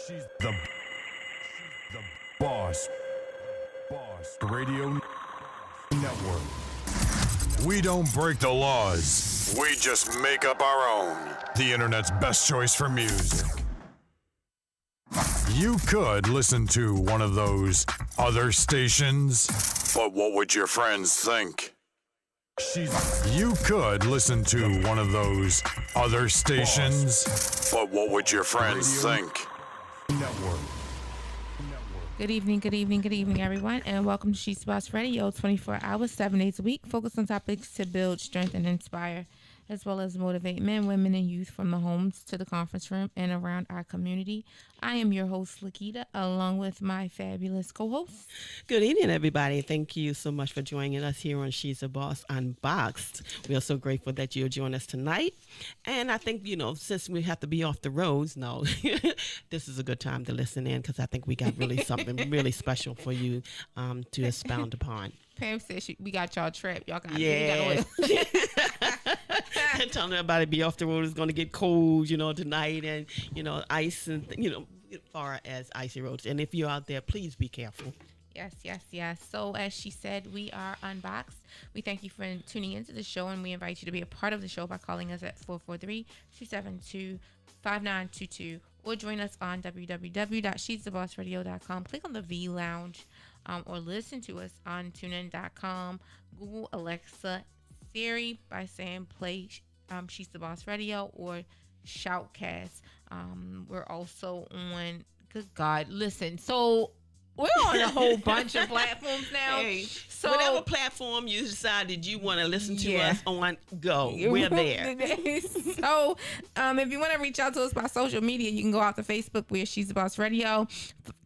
She's the boss. Boss Radio Network. We don't break the laws. We just make up our own. The internet's best choice for music. You could listen to one of those other stations, but what would your friends think? You could listen to one of those other stations, but what would your friends think? Network. Good evening, everyone, and welcome to She's B.O.S.S Radio, 24 hours, 7 days a week, focused on topics to build, strengthen, and inspire, as well as motivate men, women, and youth from the homes to the conference room and around our community. I am your host, Lakita, along with my fabulous co-host. Good evening, everybody. Thank you so much for joining us here on She's a Boss Unboxed. We are so grateful that you'll join us tonight. And I think, since we have to be off the roads, this is a good time to listen in because I think we got really something really special for you to expound upon. Pam says we got y'all trapped. Y'all got telling everybody be off the road is going to get cold, tonight, and ice and far as icy roads. And if you're out there, please be careful. Yes. So as she said, we are Unboxed. We thank you for tuning into the show, and we invite you to be a part of the show by calling us at 443-272-5922 or join us on www.she'sthebossradio.com. Click on the V Lounge or listen to us on tunein.com, Google, Alexa, Siri by saying play She's the Boss Radio or Shoutcast. We're also on, good God, listen. So we're on a whole bunch of platforms now. So whatever platform you decided you want to listen to us on, go. We're there. So if you want to reach out to us by social media, you can go out to Facebook where She's the Boss Radio,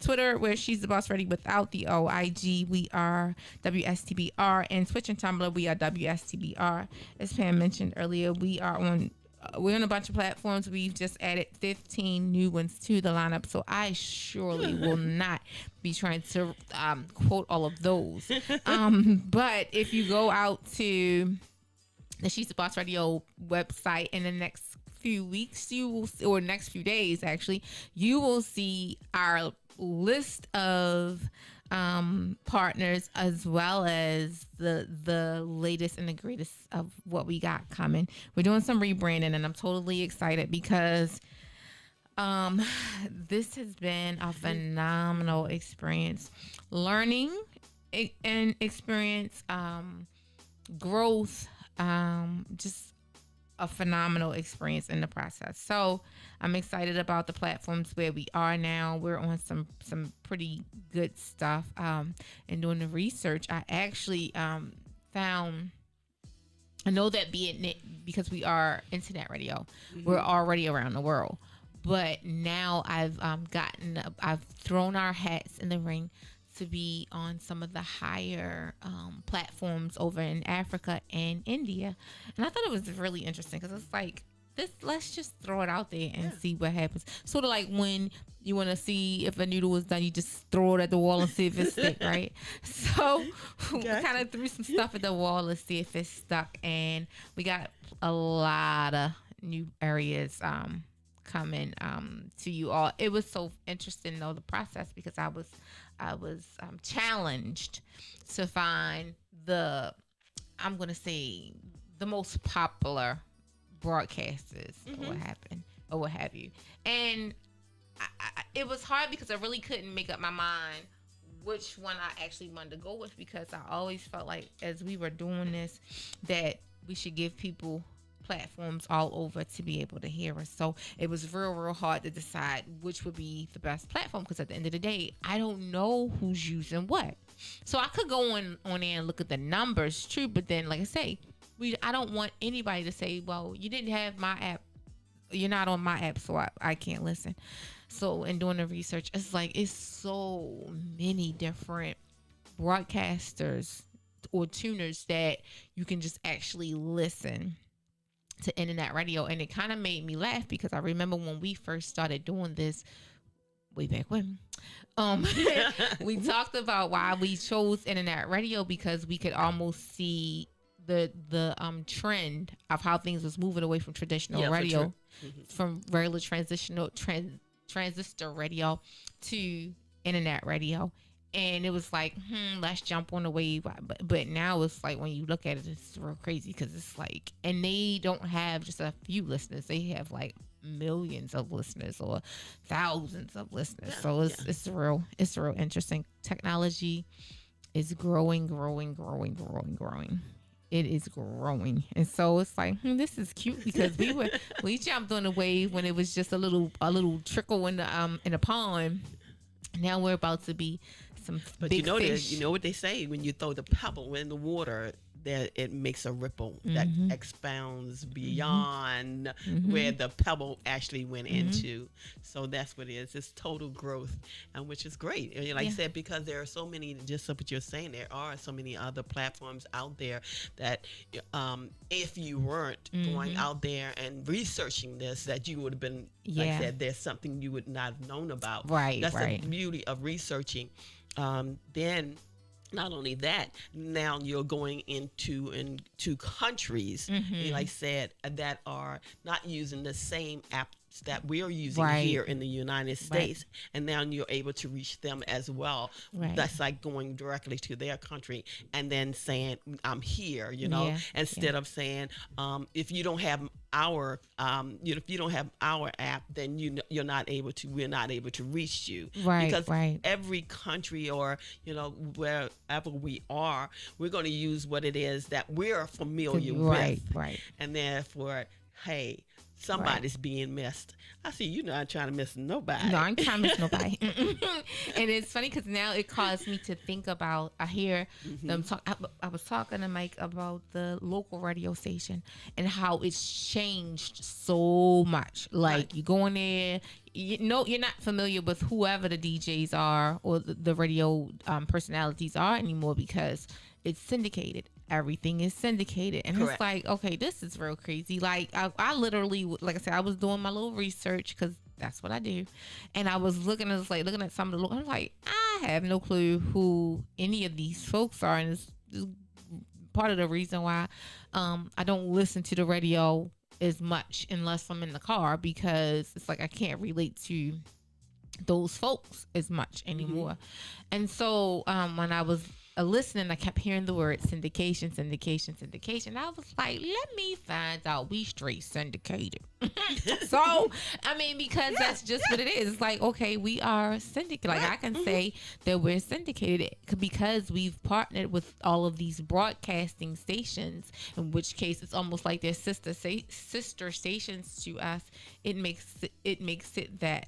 Twitter where She's the Boss Radio without the O, IG we are WSTBR, and Twitch and Tumblr we are WSTBR. As Pam mentioned earlier, we're on a bunch of platforms. We've just added 15 new ones to the lineup, so I surely will not be trying to quote all of those. But if you go out to the She's the Boss Radio website in the next few weeks, or next few days actually, you will see our list of partners, as well as the latest and the greatest of what we got coming. We're doing some rebranding, and I'm totally excited because this has been a phenomenal experience, learning and experience, growth, just a phenomenal experience in the process. So I'm excited about the platforms where we are now. We're on some pretty good stuff. And doing the research, I actually found, I know that because we are internet radio, we're already around the world. But now I've thrown our hats in the ring to be on some of the higher platforms over in Africa and India. And I thought it was really interesting because it's like, let's just throw it out there and see what happens. Sort of like when you want to see if a noodle is done, you just throw it at the wall and see if it's stick, right? So we kind of threw some stuff at the wall to see if it's stuck. And we got a lot of new areas coming to you all. It was so interesting though, the process, because I was challenged to find the most popular broadcasters or what have you. And it was hard because I really couldn't make up my mind which one I actually wanted to go with, because I always felt like as we were doing this that we should give people platforms all over to be able to hear us. So it was real hard to decide which would be the best platform, because at the end of the day, I don't know who's using what. So I could go on there and look at the numbers, true, but then like I say, I don't want anybody to say, well, you didn't have my app, you're not on my app, so I can't listen. So in doing the research, it's like it's so many different broadcasters or tuners that you can just actually listen to internet radio. And it kind of made me laugh, because I remember when we first started doing this way back when, we talked about why we chose internet radio, because we could almost see the trend of how things was moving away from traditional radio, from regular transistor radio to internet radio. And it was like, let's jump on the wave. But now it's like, when you look at it, it's real crazy, because it's like, and they don't have just a few listeners. They have like millions of listeners or thousands of listeners. So it's real interesting. Technology is growing. It is growing. And so it's like, this is cute, because we jumped on the wave when it was just a little trickle in the pond. Now we're about to be some big fish. You know what they say, when you throw the pebble in the water, that it makes a ripple that expounds beyond where the pebble actually went into. So that's what it is. It's total growth, and which is great. And like I said, because there are so many, just what you're saying, there are so many other platforms out there that if you weren't going out there and researching this, that you would have been, like I said, there's something you would not have known about. Right. That's the beauty of researching. Then not only that, now you're going into countries, like I said, that are not using the same apps that we're using here in the United States, and now you're able to reach them as well. That's like going directly to their country and then saying, I'm here, instead of saying, if you don't have our if you don't have our app, then we're not able to reach you, because every country, or wherever we are, we're going to use what it is that we're familiar with, and therefore, hey, somebody's being missed. I see you're not trying to miss nobody. No, I'm trying to miss nobody. And it's funny, because now it caused me to think about, I hear them talk. I was talking to Mike about the local radio station and how it's changed so much. Like, you go in there, you're not familiar with whoever the DJs are or the radio personalities are anymore, because it's syndicated. Everything is syndicated. And it's like, okay, this is real crazy. Like, I literally, like I said, I was doing my little research, because that's what I do. And I was looking at some of the, I'm like, I have no clue who any of these folks are. And it's part of the reason why I don't listen to the radio as much unless I'm in the car, because it's like I can't relate to those folks as much anymore. And so when I was listening, I kept hearing the word syndication. I was like, let me find out we straight syndicated. So, I mean, because that's just what it is. It's like, okay, we are syndicated. Like, I can say that we're syndicated because we've partnered with all of these broadcasting stations, in which case it's almost like they're sister stations to us. It makes it that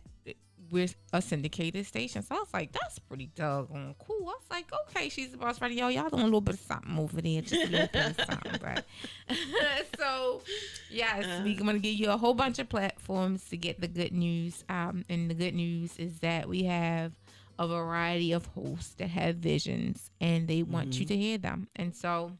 we're a syndicated station. So I was like, that's pretty doggone cool. I was like, okay, She's the Boss Radio. Y'all doing a little bit of something over there. Just a little bit of something. But so, yes, we're going to give you a whole bunch of platforms to get the good news. And the good news is that we have a variety of hosts that have visions, and they want you to hear them. And so,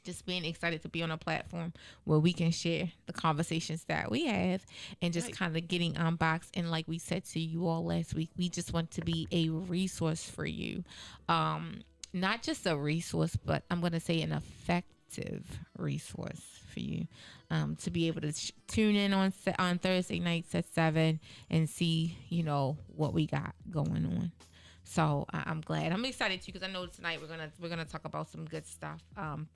just being excited to be on a platform where we can share the conversations that we have, and just kind of getting unboxed. And like we said to you all last week, we just want to be a resource for you. Not just a resource, but I'm going to say an effective resource for you, to be able to tune in on Thursday nights at 7 and see, what we got going on. So I'm glad. I'm excited too, because I know tonight we're gonna talk about some good stuff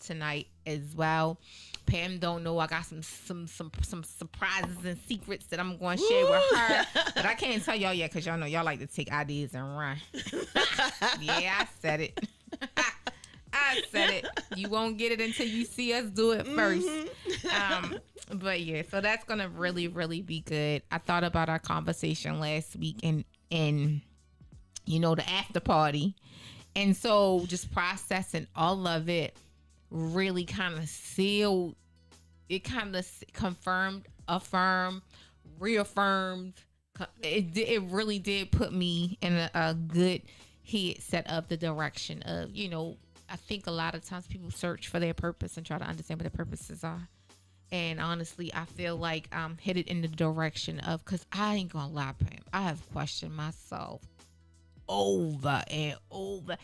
tonight as well. Pam don't know I got some surprises and secrets that I'm going to share with her, but I can't tell y'all yet, because y'all know y'all like to take ideas and run. Yeah, I said it. I said it. You won't get it until you see us do it first. But yeah, so that's gonna really, really be good. I thought about our conversation last week and the after party. And so just processing all of it really kind of sealed, it kind of confirmed, affirmed, reaffirmed. It really did put me in a good head set of the direction of, I think a lot of times people search for their purpose and try to understand what their purposes are. And honestly, I feel like I'm headed in the direction of, because I ain't gonna lie, Pam, I have questioned myself over and over,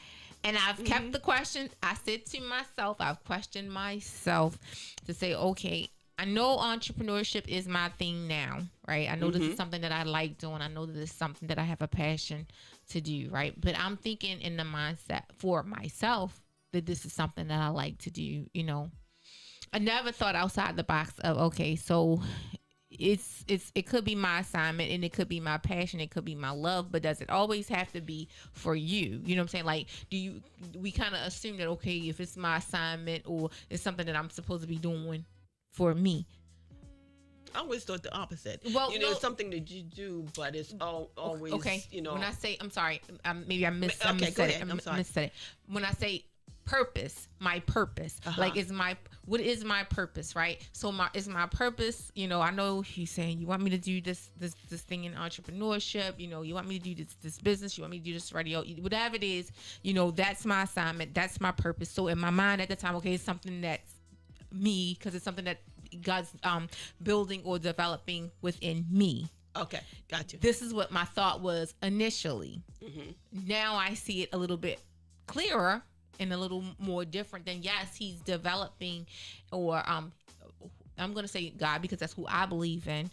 and I've kept the question. I said to myself, I've questioned myself to say, okay, I know entrepreneurship is my thing now, right? I know this is something that I like doing. I know that it's something that I have a passion to do, right? But I'm thinking in the mindset for myself that this is something that I like to do, you know. I never thought outside the box of, okay, so it could be my assignment and it could be my passion, it could be my love, but does it always have to be for you? You know what I'm saying? Like, we kind of assume that, okay, if it's my assignment or it's something that I'm supposed to be doing for me. I always thought the opposite. Well, you know, it's something that you do, but it's always, okay. you know. When I say, I'm sorry, maybe I missed Okay, go it. ahead. I'm sorry. Missaid it. When I say purpose, my purpose, like what is my purpose, right? So is my purpose, you know, I know he's saying you want me to do this thing in entrepreneurship, you know, you want me to do this business, you want me to do this radio, whatever it is, you know, that's my assignment, that's my purpose. So in my mind at the time, okay, it's something that's me, because it's something that God's building or developing within me. Okay, gotcha. This is what my thought was initially. Now I see it a little bit clearer and a little more different than, yes, he's developing, or I'm going to say God because that's who I believe in,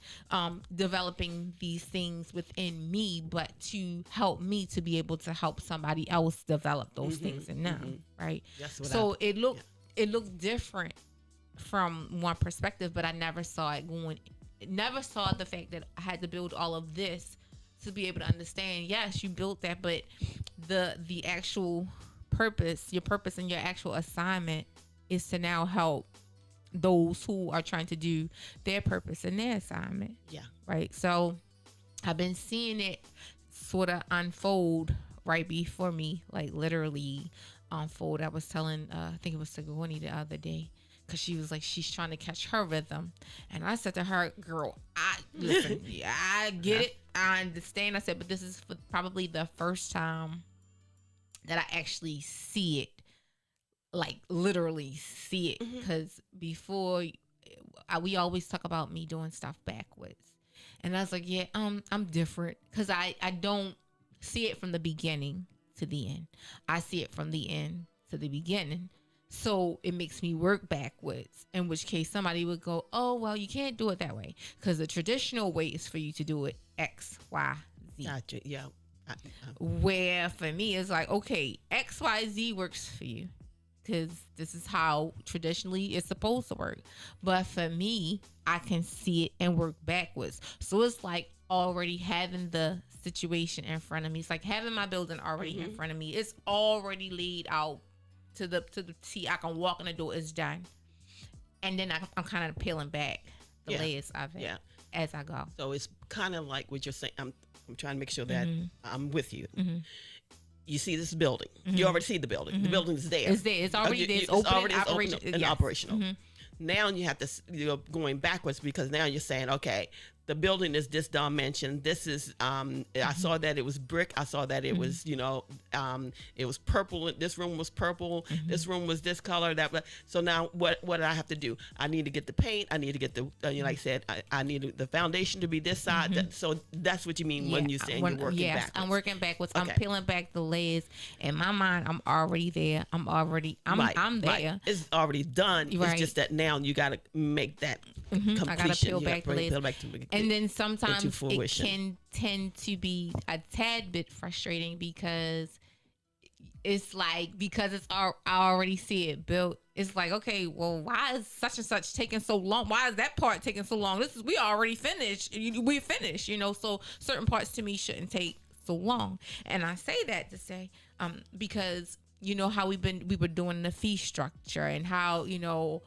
developing these things within me, but to help me to be able to help somebody else develop those things in them, right? So it looked different from one perspective, but I never saw the fact that I had to build all of this to be able to understand, yes, you built that, but the actual purpose, your purpose and your actual assignment is to now help those who are trying to do their purpose and their assignment. Yeah. Right. So I've been seeing it sort of unfold right before me, like literally unfold. I was telling, I think it was Sigourney the other day, because she was like, she's trying to catch her rhythm. And I said to her, girl, listen, I get it. I understand. I said, but this is probably the first time that I actually see it, like literally see it. Because before, we always talk about me doing stuff backwards. And I was like, yeah, I'm different, because I don't see it from the beginning to the end. I see it from the end to the beginning. So it makes me work backwards, in which case somebody would go, oh, well, you can't do it that way, because the traditional way is for you to do it X, Y, Z. Gotcha. Yeah. Where for me, it's like, okay, X, Y, Z works for you, because this is how traditionally it's supposed to work. But for me, I can see it and work backwards. So it's like already having the situation in front of me. It's like having my building already in front of me. It's already laid out to the T. I can walk in the door, it's done. And then I'm kind of peeling back the layers of it as I go. So it's kind of like what you're saying. I'm trying to make sure that I'm with you. You see this building. You already see the building. The building is there. It's there. It's already there. It's open and operational. Now you have to going backwards, because now you're saying, okay, the building is this dimension. This is I saw that it was brick. I saw that it was, you know, it was purple. This room was purple. This room was this color. That. So now what do I have to do? I need to get the paint. I need to get the like I said, I need the foundation to be this side. So that's what you mean when you're saying you're working backwards. I'm working backwards. Okay. I'm peeling back the layers. In my mind, I'm already there. I'm there. Right. It's already done. Right. It's just that now you got to make that completion. I gotta peel back the layers. And then sometimes it fruition. can tend to be a tad bit frustrating, because it's like, because I already see it built. It's like, okay, well, why is such and such taking so long? Why is that part taking so long? We already finished. We're finished, you know. So certain parts to me shouldn't take so long. And I say that to say, because you know how we were doing the fee structure, and how, you know,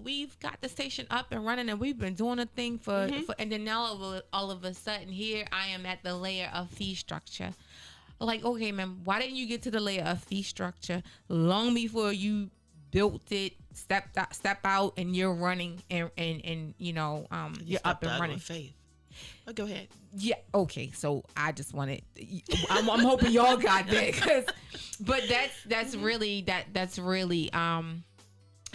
we've got the station up and running, and we've been doing a thing for and then now all of a sudden here I am at the layer of fee structure. Like, okay, man, why didn't you get to the layer of fee structure long before you built it, step out, and you're running, and you know, you're up and running? Faith. Oh, go ahead. Yeah. Okay. So I just wanted. I'm hoping y'all got that, but that's really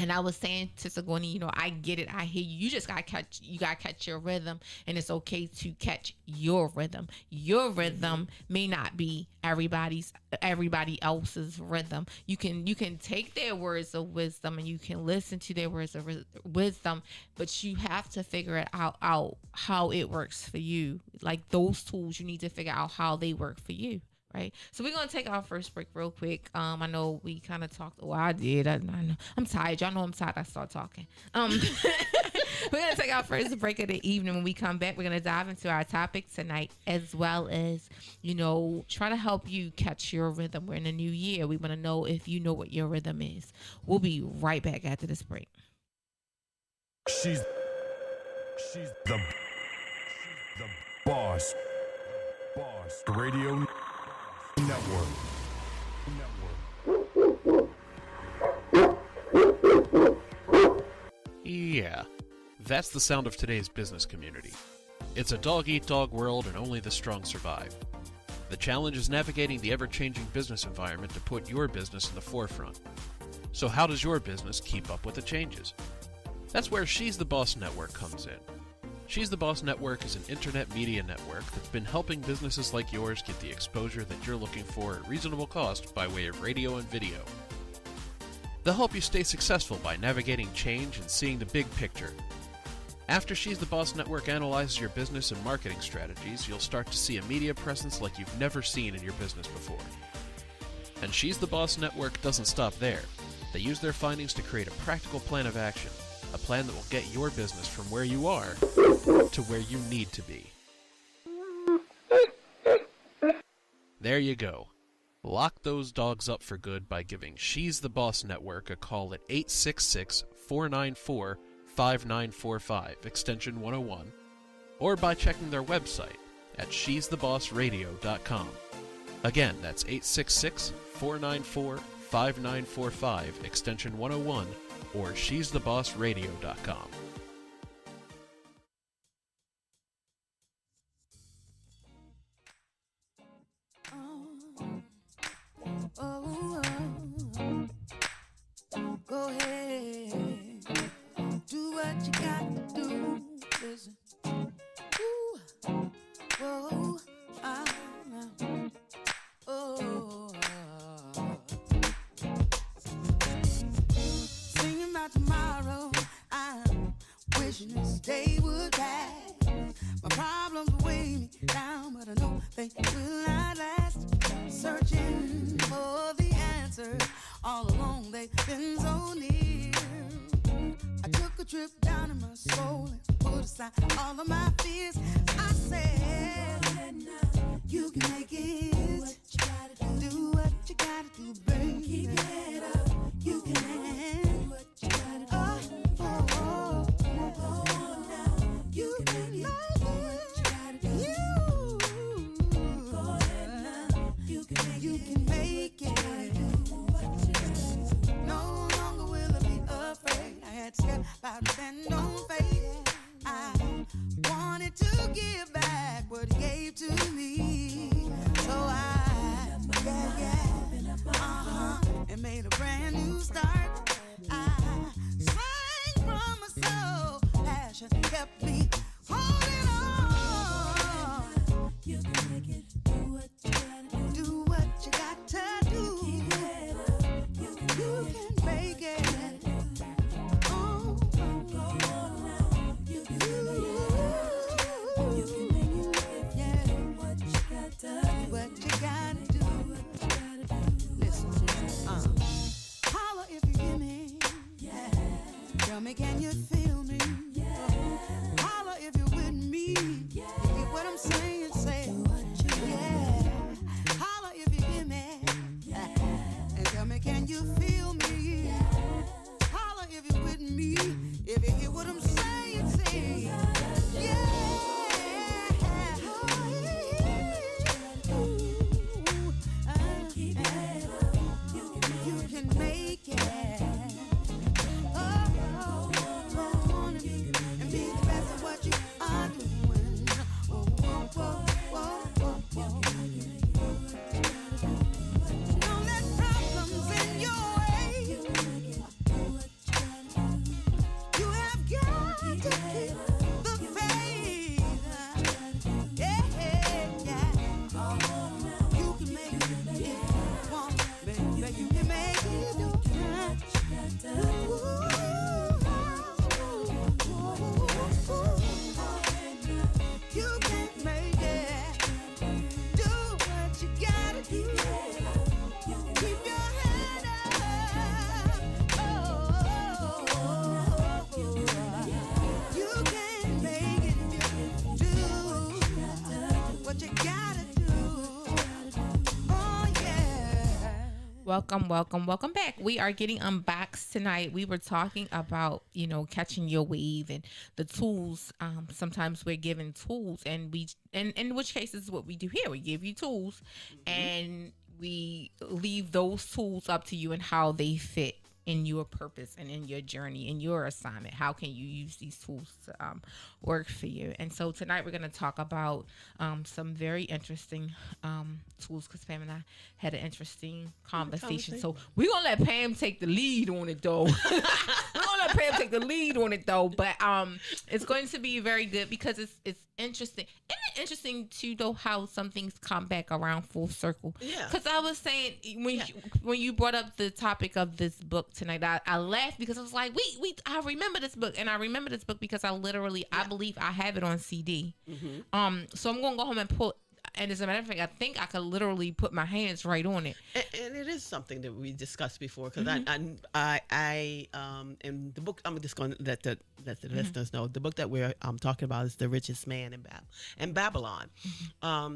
And I was saying to Sigourney, I get it. I hear you. You just gotta catch your rhythm, and it's okay to catch your rhythm. Your rhythm may not be everybody else's rhythm. You can take their words of wisdom and you can listen to their words of wisdom, but you have to figure it out how it works for you. Like those tools, you need to figure out how they work for you. Right. So we're going to take our first break real quick. I know we kind of talked. Well, I did. I know. I'm tired. Y'all know I'm tired. I start talking. We're going to take our first break of the evening. When we come back, we're going to dive into our topic tonight, as well as, try to help you catch your rhythm. We're in a new year. We want to know if you know what your rhythm is. We'll be right back after this break. She's the boss. Radio Network. Yeah, that's the sound of today's business community. It's a dog-eat-dog world and only the strong survive. The challenge is navigating the ever-changing business environment to put your business in the forefront. So how does your business keep up with the changes? That's where She's the Boss Network comes in. She's the Boss Network is an internet media network that's been helping businesses like yours get the exposure that you're looking for at reasonable cost by way of radio and video. They'll help you stay successful by navigating change and seeing the big picture. After She's the Boss Network analyzes your business and marketing strategies, you'll start to see a media presence like you've never seen in your business before. And She's the Boss Network doesn't stop there. They use their findings to create a practical plan of action. A plan that will get your business from where you are to where you need to be. There you go. Lock those dogs up for good by giving She's the Boss Network a call at 866-494-5945, extension 101, or by checking their website at she'sthebossradio.com. Again, that's 866-494-5945, extension 101, or she'sthebossradio.com. Go ahead, do what you got to do. Listen, ooh, whoa, singing about tomorrow. I'm wishing this day would pass. My problems weigh me down, but I know they will not last. Searching for the answer. All along they've been so near. I took a trip down in my soul and put aside all of my fears. I said, you can make it. Do what you gotta do, baby. Keep your head up. You can do what you gotta do. You can make it. You can make it. No longer will I be afraid. I had to step out and stand on faith. I wanted to give back what he gave to Welcome back. We are getting unboxed tonight. We were talking about, catching your wave and the tools. Sometimes we're given tools, and in which case is what we do here. We give you tools, and we leave those tools up to you and how they fit in your purpose and in your journey, in your assignment. How can you use these tools to work for you? And so tonight we're going to talk about some very interesting tools, because Pam and I had an interesting conversation. So we're going to let Pam take the lead on it, though. But it's going to be very good because it's interesting. Isn't it interesting, too, though, how some things come back around full circle? Yeah. Because I was saying, when you brought up the topic of this book tonight, I laughed because I was like, I remember this book. And I remember this book because I believe I have it on CD. So I'm going to go home and pull. And as a matter of fact, I think I could literally put my hands right on it. And it is something that we discussed before, because I in the book, I'm just going to let the listeners know, the book that we're talking about is The Richest Man in Babylon. I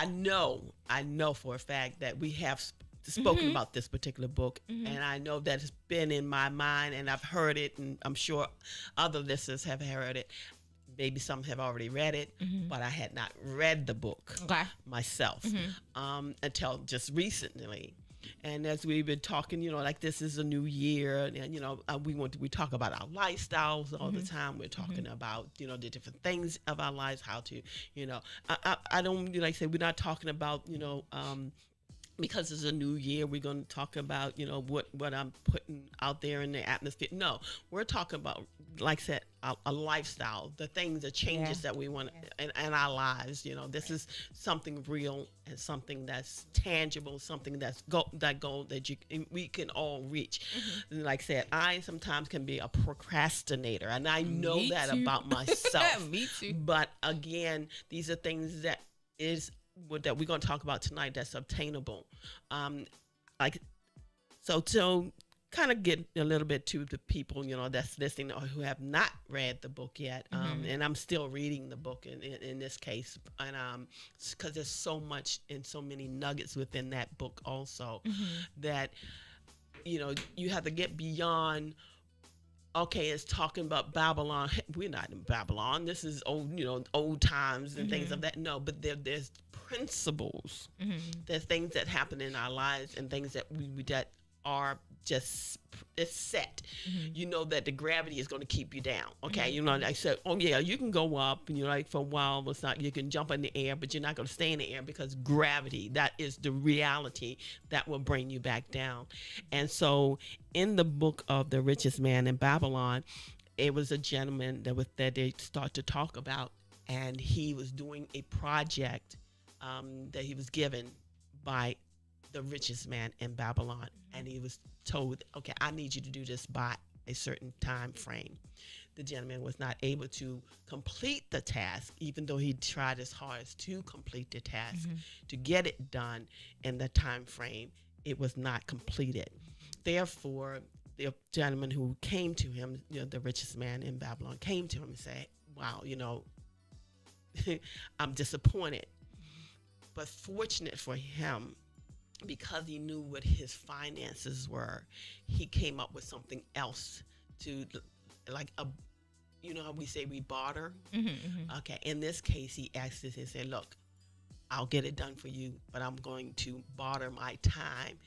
know for a fact that we have spoken about this particular book, and I know that it's been in my mind, and I've heard it, and I'm sure other listeners have heard it. Maybe some have already read it, but I had not read the book myself until just recently. And as we've been talking, like this is a new year, and we talk about our lifestyles all the time. We're talking about the different things of our lives, how to I don't like say we're not talking about because it's a new year, we're going to talk about, what I'm putting out there in the atmosphere. No, we're talking about, like I said, a lifestyle, the things, the changes that we want in our lives. This is something real and something that's tangible, something that's goal that we can all reach. And like I said, I sometimes can be a procrastinator, and I know Me that too. about myself. Me too. But again, these are things that that we're going to talk about tonight that's obtainable. So kind of get a little bit to the people, that's listening or who have not read the book yet. And I'm still reading the book in this case. And because there's so much and so many nuggets within that book also that, you have to get beyond. Okay, it's talking about Babylon. We're not in Babylon. This is old times and things of that. No, but there's principles. There's things that happen in our lives and things that we that are just it's set. You know that the gravity is going to keep you down. Okay, I said, you can go up, and like for a while, it's not. You can jump in the air, but you're not going to stay in the air because gravity. That is the reality that will bring you back down. And so, in the book of The Richest Man in Babylon, it was a gentleman that they start to talk about, and he was doing a project that he was given by the richest man in Babylon, and he was told, okay, I need you to do this by a certain time frame. The gentleman was not able to complete the task, even though he tried his hardest to complete the task, to get it done in the time frame. It was not completed. Therefore, the gentleman who came to him, the richest man in Babylon, came to him and said, wow, I'm disappointed. But fortunate for him, because he knew what his finances were, he came up with something else to, like how we say we barter? Okay, in this case, he asked us, he said, look, I'll get it done for you, but I'm going to barter my time,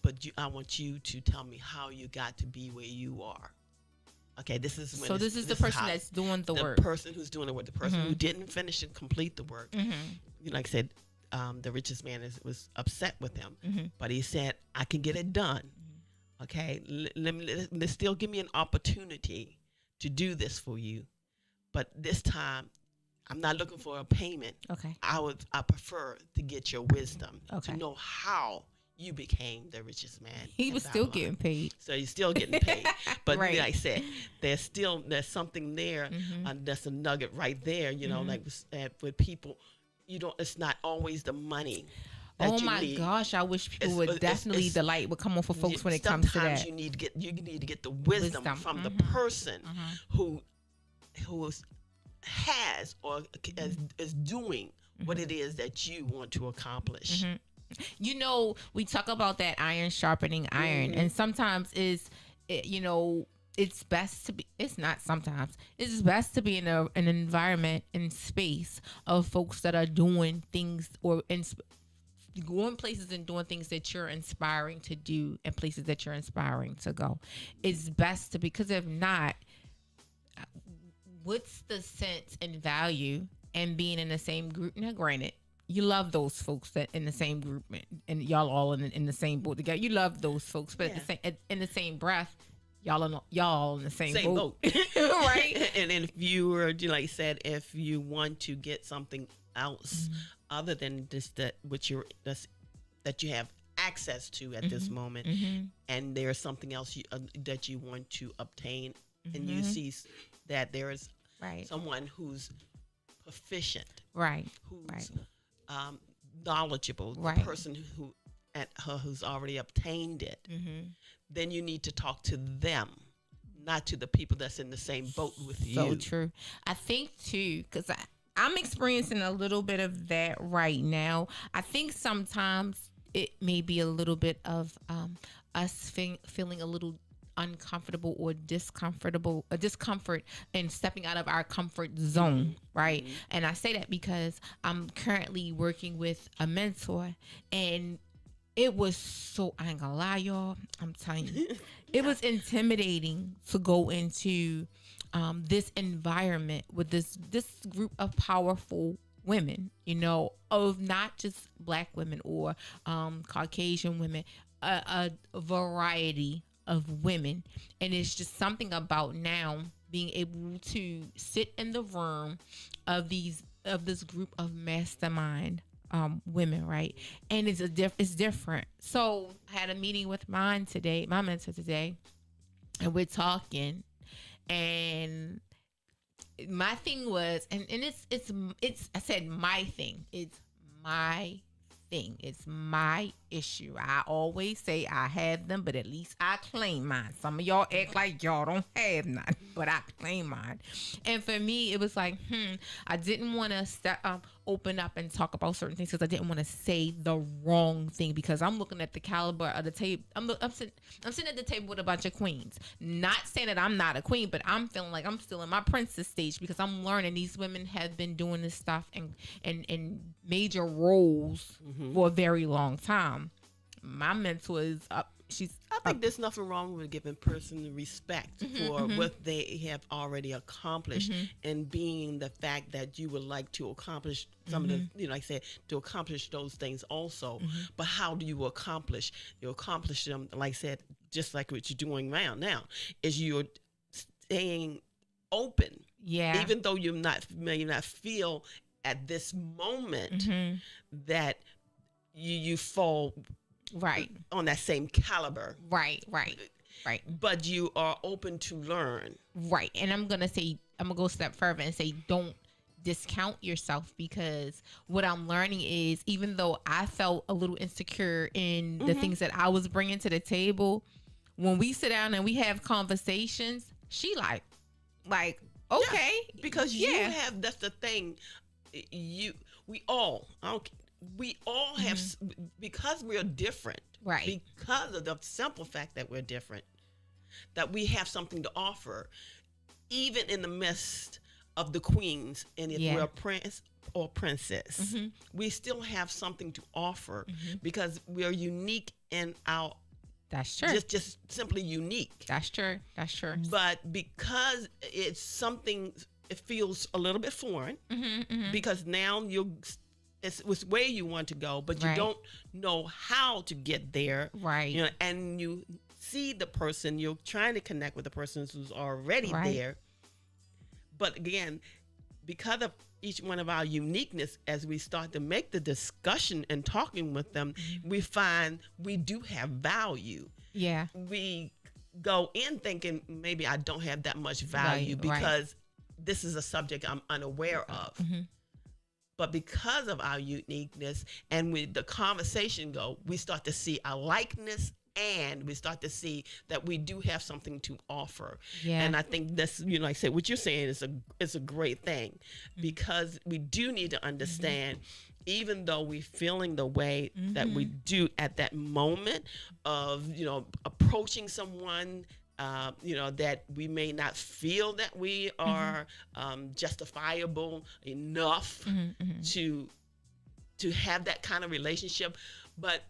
but I want you to tell me how you got to be where you are. Okay, this is the person that's doing the work. The person who's doing the work, the person who didn't finish and complete the work. Like I said, the richest man was upset with him, but he said, I can get it done. Okay, let's still give me an opportunity to do this for you, but this time I'm not looking for a payment. Okay, I prefer to get your wisdom to know how you became the richest man. He was still getting paid. So he's still getting paid. But right. Like I said, there's something there. That's a nugget right there, like with people, it's not always the money. Oh my gosh, I wish people the light would come on for folks when it comes to that. Sometimes you need to get the wisdom from the person who has or is doing what it is that you want to accomplish. You know, we talk about that iron sharpening iron, and sometimes it's best to be. It's not sometimes. It's best to be in an environment and space of folks that are doing things going places and doing things that you're inspiring to do and places that you're inspiring to go. It's best to, because if not, what's the sense and value in being in the same group? Now, granted, you love those folks that in the same group, and y'all all in the same boat together. You love those folks, but in the same breath, y'all in the same boat. Right? And if you were, like you said, if you want to get something else other than just that that you have access to at this moment, and there's something else that you want to obtain, and you see that there is someone who's proficient, who's knowledgeable, the person who's already obtained it, then you need to talk to them, not to the people that's in the same boat with you. So true. I think too, because I'm experiencing a little bit of that right now. I think sometimes it may be a little bit of us feeling a little uncomfortable or discomfort and stepping out of our comfort zone, right? And I say that because I'm currently working with a mentor, and it was so, I ain't gonna lie, y'all, I'm telling you, it was intimidating to go into this environment with this group of powerful women, of not just Black women or Caucasian women, a variety of women. And it's just something about now being able to sit in the room of this group of mastermind women, right? And it's different. So I had a meeting with my mentor today, and we're talking, and my thing was, and it's I said my thing. It's my thing. It's my issue. I always say I have them, but at least I claim mine. Some of y'all act like y'all don't have none, but I claim mine. And for me, it was like, I didn't want to open up and talk about certain things because I didn't want to say the wrong thing, because I'm looking at the caliber of the table. I'm sitting at the table with a bunch of queens. Not saying that I'm not a queen, but I'm feeling like I'm still in my princess stage, because I'm learning these women have been doing this stuff in major roles for a very long time. My mentor is up. I think there's nothing wrong with giving person the respect for what they have already accomplished, and being the fact that you would like to accomplish some of the, like I said, to accomplish those things also. But how do you accomplish? You accomplish them, like I said, just like what you're doing now, is you're staying open. Yeah. Even though you may not feel at this moment that you fall right on that same caliber, right, but you are open to learn, right. And I'm gonna go a step further and say, don't discount yourself, because what I'm learning is, even though I felt a little insecure in the things that I was bringing to the table, when we sit down and we have conversations, she like okay, because you have, that's the thing, we all have, because we're different, right? Because of the simple fact that we're different, that we have something to offer, even in the midst of the queens. And if we're a prince or princess, we still have something to offer, because we're unique in our. That's true. Just simply unique. That's true. But because it's something, it feels a little bit foreign, because now it's where you want to go, but you don't know how to get there. Right. And you see the person, you're trying to connect with the person who's already there. But again, because of each one of our uniqueness, as we start to make the discussion and talking with them, we find we do have value. Yeah. We go in thinking maybe I don't have that much value because this is a subject I'm unaware of. But because of our uniqueness and with the conversation we start to see our likeness, and we start to see that we do have something to offer. Yeah. And I think that's, like I said, what you're saying is a great thing, because we do need to understand, even though we're feeling the way that we do at that moment of, approaching someone, that we may not feel that we are justifiable enough to have that kind of relationship. But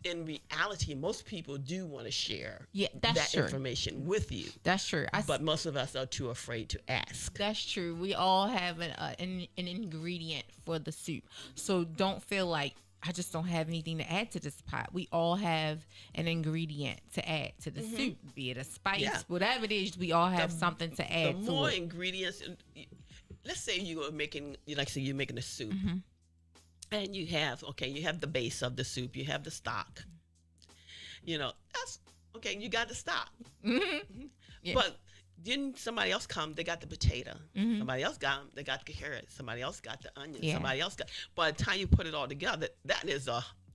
in reality, most people do want to share that information with you. That's true. But most of us are too afraid to ask. That's true. We all have an ingredient for the soup. So don't feel like I just don't have anything to add to this pot. We all have an ingredient to add to the soup, be it a spice, whatever it is. We all have something to add. The more ingredients, let's say you're making a soup, and you have the base of the soup, you have the stock. That's okay. You got the stock, but then somebody else come, they got the potato. Somebody else they got the carrot. Somebody else got the onion. Somebody else got. By the time you put it all together, that is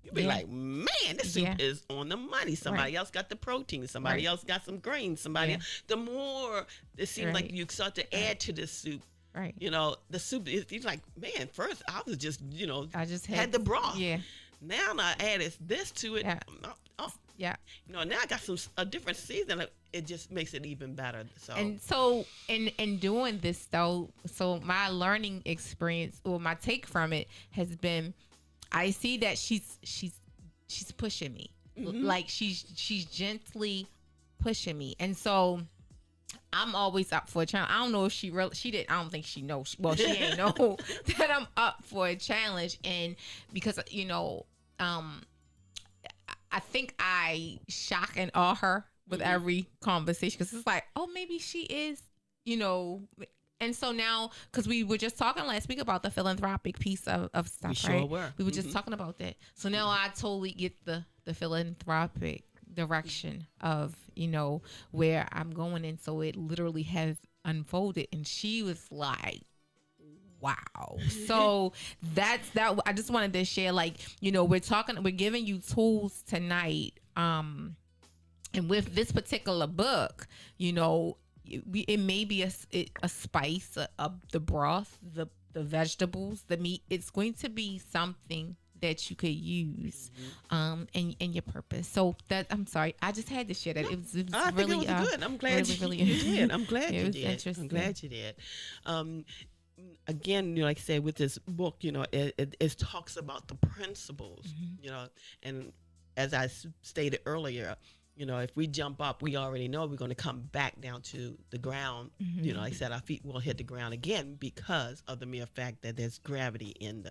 you'll be like, man, this soup is on the money. Somebody else got the protein. Somebody else got some grains. The more it seems like you start to add to this soup. Right. The soup is like, man, first I was just, I just had the broth. Yeah. Now I added this to it. Yeah. Now I got a different season. It just makes it even better. So in doing this though, so my learning experience or my take from it has been, I see that she's pushing me, like she's gently pushing me, and so I'm always up for a challenge. I don't know if she did. I don't think she knows. Well, she ain't know that I'm up for a challenge, and because I think I shock and awe her with every conversation, because it's like, oh, maybe she is, And so now, because we were just talking last week about the philanthropic piece of stuff, we sure right? were. We were just talking about that. So now I totally get the philanthropic direction of, where I'm going. And so it literally has unfolded. And she was like, wow. So that's that. I just wanted to share, we're giving you tools tonight. And with this particular book, it may be a spice, the broth, the vegetables, the meat. It's going to be something that you could use in your purpose. So I'm sorry, I just had to share that. It was really good. I'm glad you did. I'm glad you did. Interesting. I'm glad you did. Again, like I said, with this book, it talks about the principles, and as I stated earlier, if we jump up, we already know we're going to come back down to the ground. Like I said, our feet will hit the ground again because of the mere fact that there's gravity in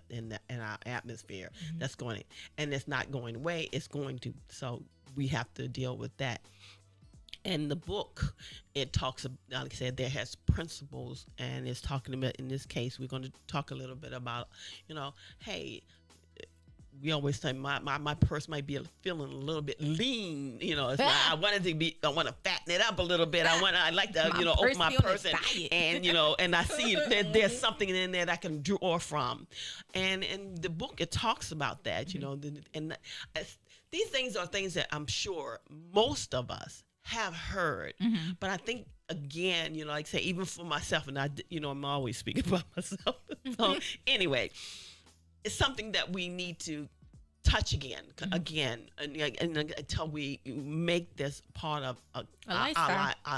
our atmosphere. That's going, and it's not going away. It's going to. So we have to deal with that. And the book, it talks about, like I said, there has principles, and it's talking about, in this case, we're going to talk a little bit about, hey, we always say my purse might be feeling a little bit lean. It's like, I want to fatten it up a little bit. I like to, open my purse and and I see that there's something in there that I can draw from. And in the book, it talks about that, and these things are things that I'm sure most of us have heard, but I think, again, like I say, even for myself, and I'm always speaking about myself. So anyway, it's something that we need to touch again, and until we make this part of our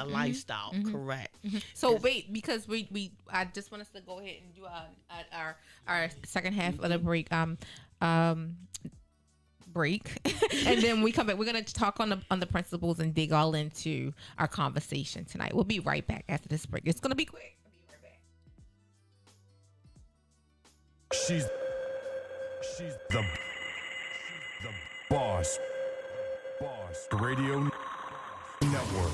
lifestyle. Correct. So wait, because I just want us to go ahead and do our second half of the break. And then we come back. We're going to talk on the principles and dig all into our conversation tonight. We'll be right back after this break. It's going to be quick. I'll be right back. She's the boss. Radio Network.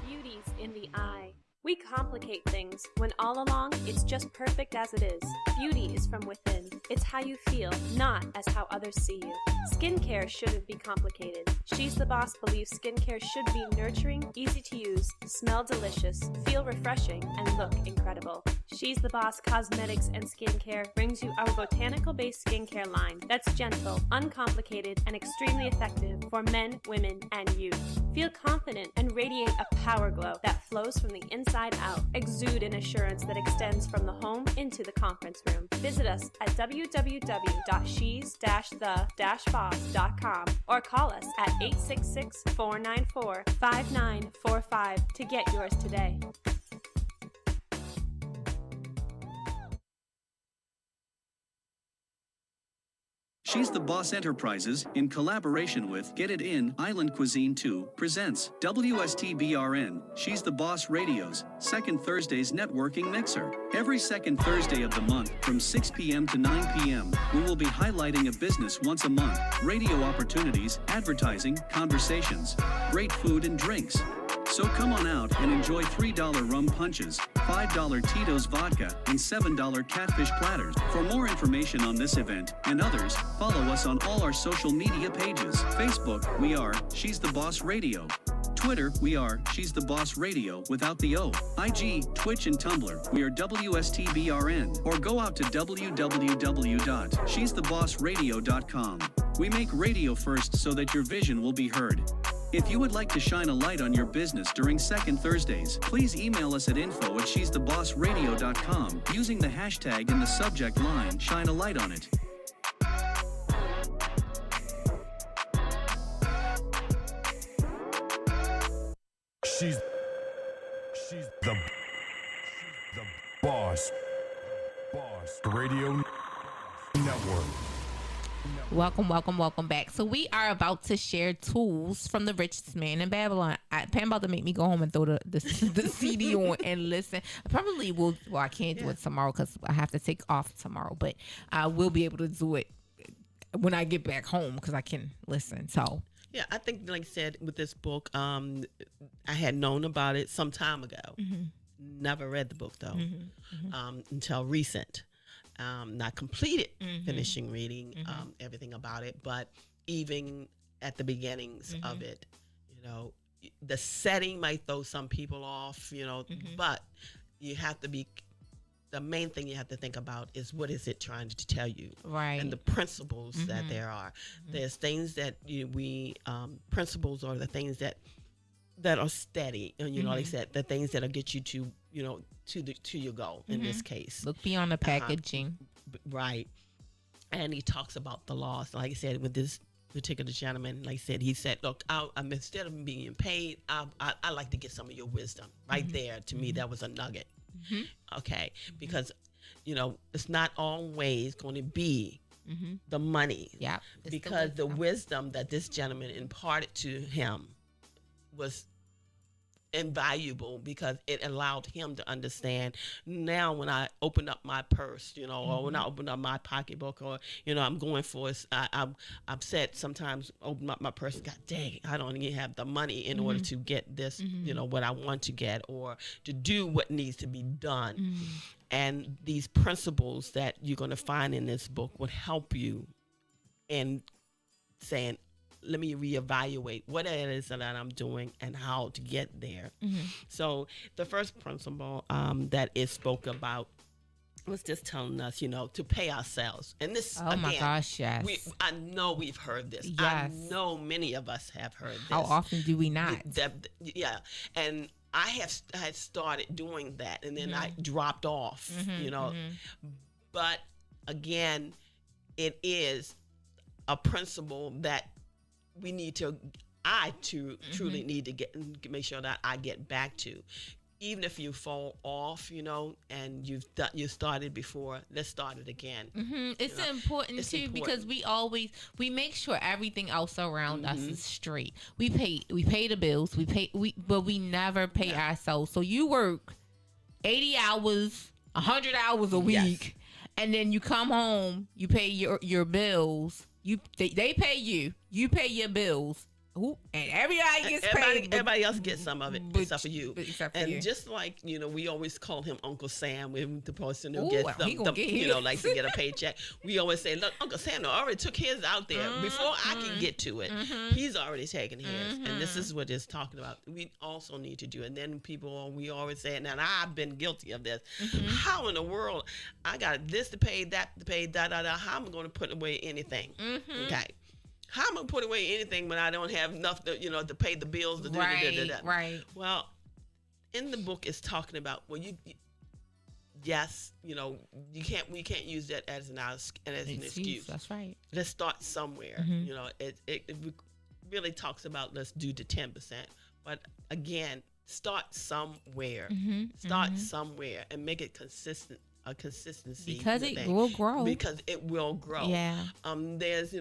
Beauty's in the eye. We complicate things when all along it's just perfect as it is. Beauty is from within. It's how you feel, not as how others see you. Skincare shouldn't be complicated. She's the Boss believes skincare should be nurturing, easy to use, smell delicious, feel refreshing, and look incredible. She's the Boss Cosmetics and Skincare brings you our botanical-based skincare line that's gentle, uncomplicated, and extremely effective for men, women, and youth. Feel confident and radiate a power glow that flows from the inside out. Exude an assurance that extends from the home into the conference room. Visit us at www.shes-the-boss.com or call us at 866-494-5945 to get yours today. She's the Boss Enterprises, in collaboration with Get It In Island Cuisine 2, presents WSTBRN, She's the Boss Radio's Second Thursday's Networking Mixer. Every second Thursday of the month from 6 p.m. to 9 p.m., we will be highlighting a business once a month, radio opportunities, advertising, conversations, great food and drinks. So come on out and enjoy $3 rum punches, $5 Tito's vodka, and $7 catfish platters. For more information on this event and others, follow us on all our social media pages. Facebook, we are She's the Boss Radio. Twitter, we are She's the Boss Radio without the O. IG, Twitch, and Tumblr, we are WSTBRN. Or go out to www.she'sthebossradio.com. We make radio first so that your vision will be heard. If you would like to shine a light on your business during Second Thursdays, please email us at info@she'sthebossradio.com using the hashtag in the subject line, shine a light on it. She's the boss. Radio Network. Welcome back. So we are about to share tools from the richest man in Babylon. Pam about to make me go home and throw the CD on and listen. I probably will. Well, I can't do it tomorrow because I have to take off tomorrow, but I will be able to do it when I get back home because I can listen. So yeah, I think, like I said, with this book, I had known about it some time ago. Never read the book though until recent. Not completed finishing reading everything about it, but even at the beginnings of it, you know, the setting might throw some people off, you know, but you have to be, the main thing you have to think about is what is it trying to tell you, right? And the principles that there are. There's things that principles are the things that are steady, and you know, like I said, the things that'll get you to, you know, to your goal in this case. Look beyond the packaging. Right. And he talks about the loss. Like I said, with this particular gentleman, like I said, he said, look, I'm instead of being paid, I like to get some of your wisdom. Right there, to me, that was a nugget. Okay. Because, you know, it's not always going to be the money. Yeah. Because the wisdom that this gentleman imparted to him was invaluable, because it allowed him to understand. Now when I open up my purse, you know, or when I open up my pocketbook, or, you know, I'm going for it, I'm upset sometimes, open up my purse, god dang, I don't even have the money in order to get this, you know, what I want to get, or to do what needs to be done. And these principles that you're going to find in this book would help you in saying, let me reevaluate what it is that I'm doing and how to get there. So the first principle that is spoke about was just telling us, you know, to pay ourselves. And this, oh my gosh, yes. I know we've heard this. Yes. I know many of us have heard this. How often do we not? Yeah. And I had started doing that, and then I dropped off, you know. But again, it is a principle that we need to, truly need to make sure that I get back to. Even if you fall off, you know, and you started before, let's start it again. It's important too, because we make sure everything else around us is straight. We pay the bills, but we never pay ourselves. So you work 80 hours, 100 hours a week, and then you come home, you pay your bills. They pay you. You pay your bills. Ooh, and everybody gets paid. Everybody else gets some of it, except for you. Except for and you. Just like, you know, we always call him Uncle Sam, when the person who Ooh, gets you know, like to get a paycheck. We always say, look, Uncle Sam already took his out there before I can get to it. He's already taken his, and this is what it's talking about. We also need to do it. And then we always say, and I've been guilty of this. How in the world I got this to pay, that to pay, How am I going to put away anything? Okay. how am I put away anything when I don't have enough to, to pay the bills? To do Right. Well, in the book, it's talking about, well, yes, we can't use that as an excuse. That's right. Let's start somewhere. Mm-hmm. It really talks about let's do the 10%. But again, start somewhere. Start somewhere and make it consistent. A consistency because it will grow. Because it will grow. Yeah. There's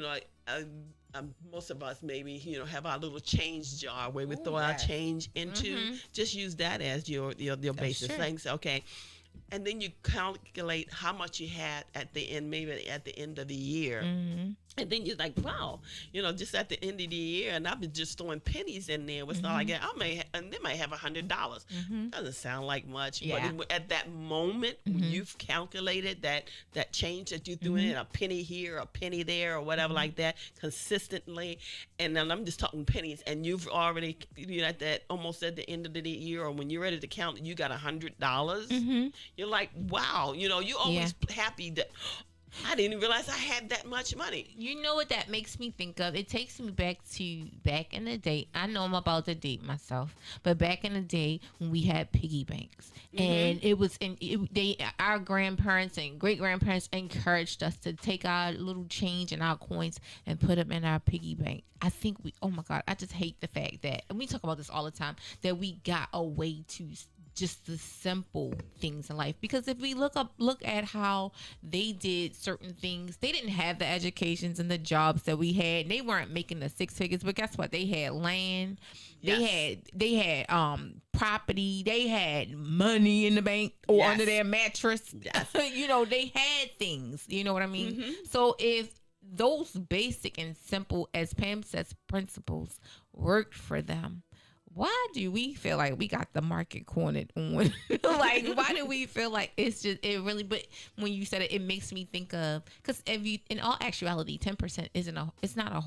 most of us maybe have our little change jar where we throw our change into. Just use that as your basis. Things. Okay. And then you calculate how much you had at the end, maybe at the end of the year. And then you're like, wow, just at the end of the year, and I've been just throwing pennies in there. It's not like that. And they might have $100. Doesn't sound like much, but at that moment, when you've calculated that change that you threw in, a penny here, a penny there, or whatever like that, consistently, and then I'm just talking pennies, and you've already, at that almost at the end of the year, or when you're ready to count, you got $100. You're like, wow, you're always happy that. I didn't realize I had that much money. You know what that makes me think of? It takes me back in the day. I know I'm about to date myself, but back in the day when we had piggy banks, and it was our grandparents and great grandparents encouraged us to take our little change and our coins and put them in our piggy bank. I think oh my God, I just hate the fact that, and we talk about this all the time, that we got away to just the simple things in life. Because if we look at how they did certain things, they didn't have the educations and the jobs that we had. They weren't making the 6 figures, but guess what? They had land. They had property. They had money in the bank or under their mattress. They had things. You know what I mean? So if those basic and simple, as Pam says, principles worked for them, why do we feel like we got the market cornered on? Like, why do we feel like it's just, it really, but when you said it, it makes me think of, because if you, in all actuality, 10% it's not a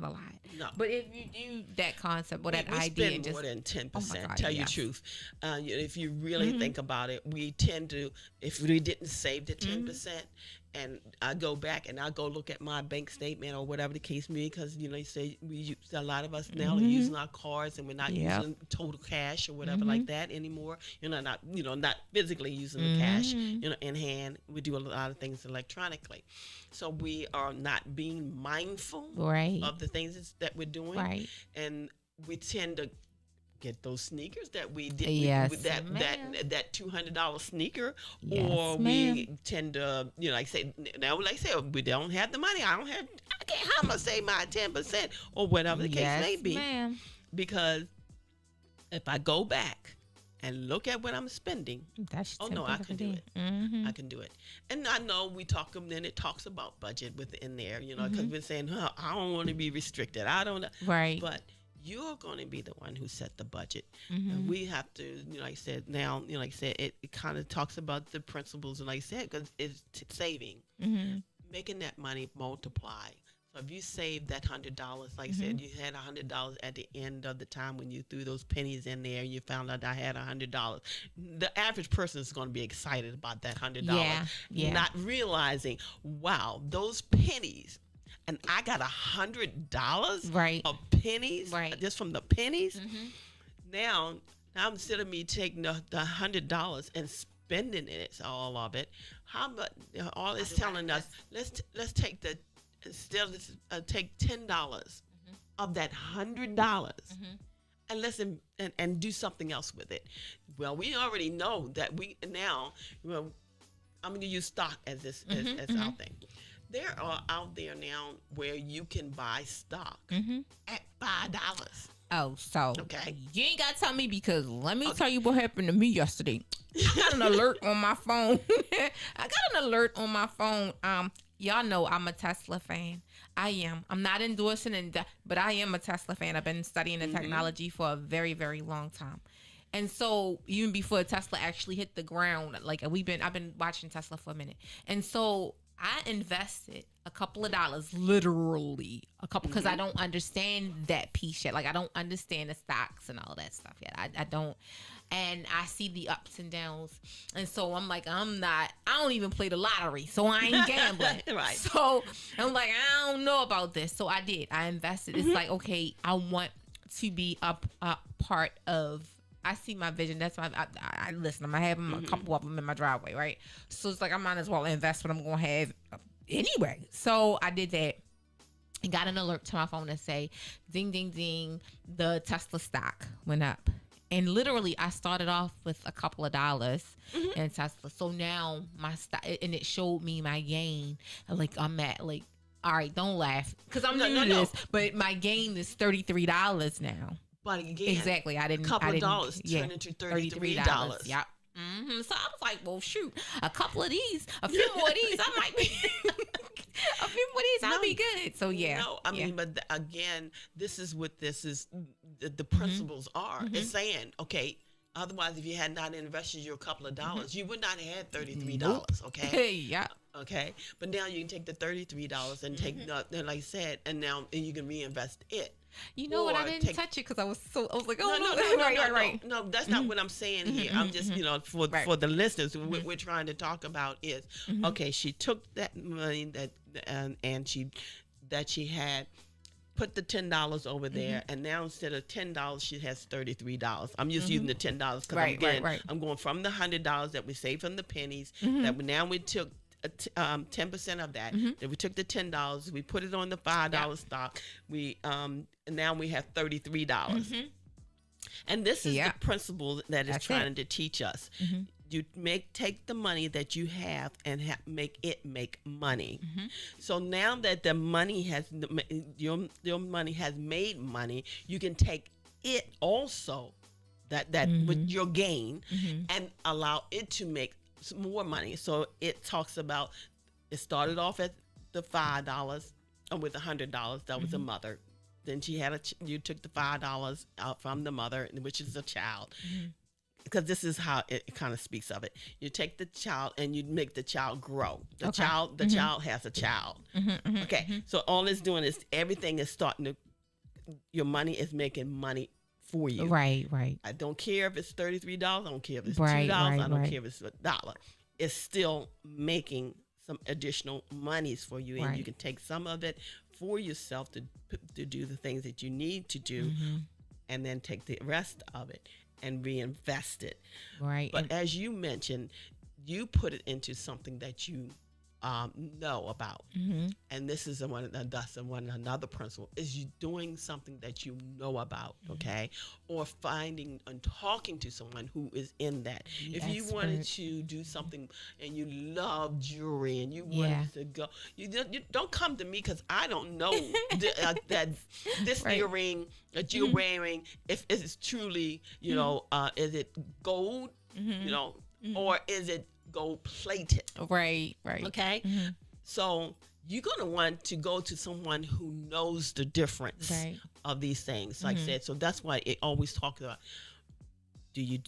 lot. No. But if you do that concept or that we idea, spend just more than 10%, God, tell you the truth. If you really think about it, we tend to, if we didn't save the 10%, and I go back and I go look at my bank statement or whatever the case may be, because you say a lot of us now are using our cards and we're not using total cash or whatever like that anymore. Not physically using the cash in hand. We do a lot of things electronically, so we are not being mindful of the things that we're doing, and we tend to get those sneakers that we did, that $200 sneaker, or we tend to, like say, we don't have the money. I can't, how am I save my 10% or whatever the case may be, because if I go back and look at what I'm spending, I can do it. I can do it. And I know we talk, and then it talks about budget within there, because we're saying, I don't want to be restricted. I don't know. Right. But you're going to be the one who set the budget. And we have to, like I said, now, like I said, it kind of talks about the principles, and like I said, because it's saving, making that money multiply. So if you save that $100, like I said, you had $100 at the end of the time when you threw those pennies in there and you found out I had $100. The average person is going to be excited about that $100, not realizing, wow, those pennies. And I got $100 of pennies, just from the pennies. Now instead of me taking the $100 and spending it, all of it, how much? All it's telling us, let's take take $10 of that $100, and let's and do something else with it. Well, we already know that I'm going to use stock as our thing. There are out there now where you can buy stock at $5. Oh, so okay. You ain't got to tell me, because let me tell you what happened to me yesterday. I got an alert on my phone. Y'all know I'm a Tesla fan. I am. I'm not endorsing but I am a Tesla fan. I've been studying the technology for a very, very long time. And so even before Tesla actually hit the ground, like I've been watching Tesla for a minute. And so I invested a couple of dollars, literally a couple, because I don't understand that piece yet. Like, I don't understand the stocks and all that stuff yet. I don't. and I see the ups and downs. And so I'm like, I don't even play the lottery, so I ain't gambling. Right. So I'm like, I don't know about this. So I did. I invested. It's like, okay, I want to be a part of. I see my vision. That's why I listen. I'm gonna have a couple of them in my driveway, right? So it's like I might as well invest what I'm gonna have anyway. So I did that. And got an alert to my phone that say, ding, ding, ding, the Tesla stock went up. And literally, I started off with a couple of dollars in Tesla. So now my stock, and it showed me my gain. Like I'm at like, all right, don't laugh, because I'm new to this, but my gain is $33 now. But again, exactly, I didn't. Couple of dollars turn into $33. Yep. So I was like, well, shoot, a couple of these, a few more of these, I might be. A few more of these, I'll be good. So yeah. No, I mean, but again, this is what this is. The principles are. It's saying, okay. Otherwise, if you had not invested your couple of dollars, you would not have had $33. Okay. Yeah. Okay. But now you can take the $33 and take the, like I said, and now you can reinvest it. You know what? I didn't touch it because I was like, oh no, right. No, that's not what I'm saying here. I'm just, for the listeners, what we're trying to talk about is, okay, she took that money and she had put the $10 over there, and now instead of $10, she has $33. I'm just using the $10 because I'm going from the $100 that we saved from the pennies that now we took 10% of that. Then we took the $10, we put it on the $5 stock. We now we have $33. And this is the principle that is trying to teach us. You take the money that you have and make it make money. So now that the money has your money has made money, you can take it also that with your gain and allow it to make more money. So it talks about, it started off at the $5 with $100. That was a mother. Then she had you took the $5 out from the mother, which is a child. Because this is how it kind of speaks of it. You take the child and you make the child grow. The child has a child. Okay. So all it's doing is everything is starting to, your money is making money for you. Right. I don't care if it's $33. I don't care if it's $2. I don't care if it's $1. It's still making some additional monies for you, and you can take some of it for yourself to do the things that you need to do, and then take the rest of it and reinvest it. Right. But as you mentioned, you put it into something that you know about, and this is another principle is you doing something that you know about, okay, or finding and talking to someone who is in that. If you wanted to do something and you love jewelry and you wanted to go, you don't come to me because I don't know that this earring that you're wearing, if it's truly, is it gold, or is it gold plated? Right. Okay. So you're going to want to go to someone who knows the difference of these things. Like I said, so that's why it always talks about, do you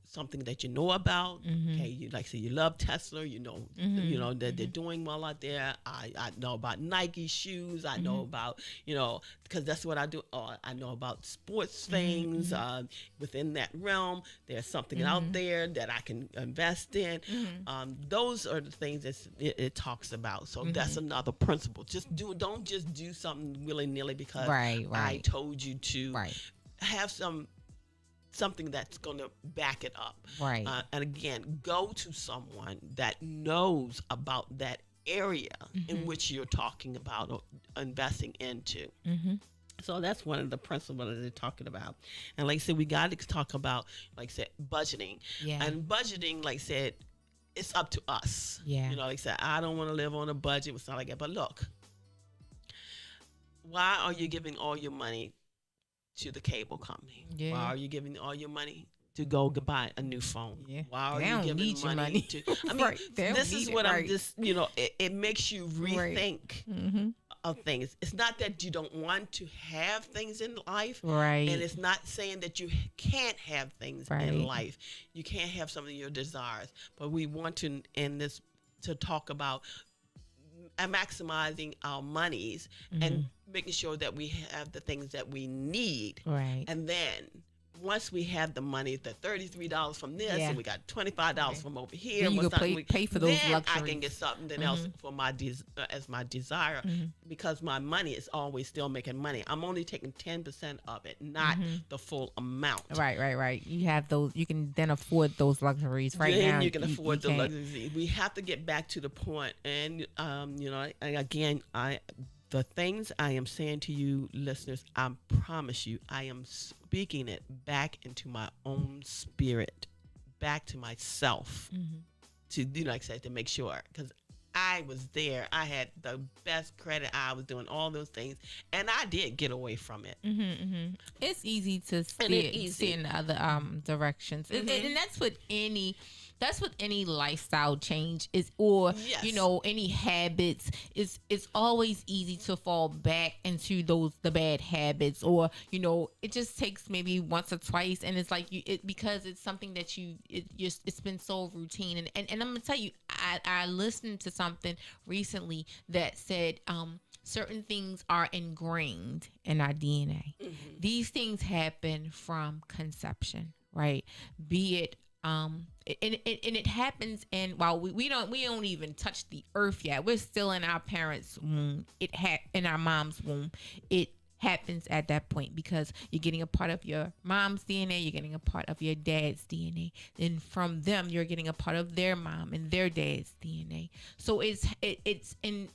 something that you know about? Okay, you like say you love Tesla, that they're doing well out there. I know about Nike shoes. I know about because that's what I do. I know about sports things within that realm. There's something out there that I can invest in. Those are the things that it talks about. So that's another principle. Don't just do something willy nilly because I told you to. Have something that's going to back it up. And again, go to someone that knows about that area in which you're talking about or investing into. So that's one of the principles that they're talking about. And like I said, we got to talk about, like I said, budgeting. And budgeting, like I said, it's up to us. Like I said, I don't want to live on a budget. It's not like that. But look, why are you giving all your money to the cable company? Why are you giving all your money to go buy a new phone? Why are you giving money to? I mean, this is what I'm just, it makes you rethink of things. It's not that you don't want to have things in life, and it's not saying that you can't have things in life. You can't have some of your desires, but we want to in this to talk about maximizing our monies and making sure that we have the things that we need, and then once we have the money, the $33 from this, Yeah. and we got $25 from over here, Then you what's can something pay for those then I luxuries. can get something else for my as my desire, because my money is always still making money. I'm only taking 10% of it, not the full amount. Right. You have those. You can then afford those luxuries right Then now. you can afford the can't. luxury. We have to get back to the point, and and again, the things I am saying to you, listeners, I promise you, I am speaking it back into my own spirit, back to myself, to like I said, to make sure, because I was there. I had the best credit. I was doing all those things, and I did get away from it. It's easy to see in the other directions, and that's what any lifestyle change is, or Yes. any habits is. It's always easy to fall back into the bad habits, or it just takes maybe once or twice, and it's like because it's something that it's been so routine, and I'm gonna tell you, I listened to something recently that said certain things are ingrained in our DNA. These things happen from conception, right? Be it and it happens, and while we don't even touch the earth yet, we're still in our parents' womb. In our mom's womb. It happens at that point, because you're getting a part of your mom's DNA, you're getting a part of your dad's DNA, and from them you're getting a part of their mom and their dad's DNA. So it's in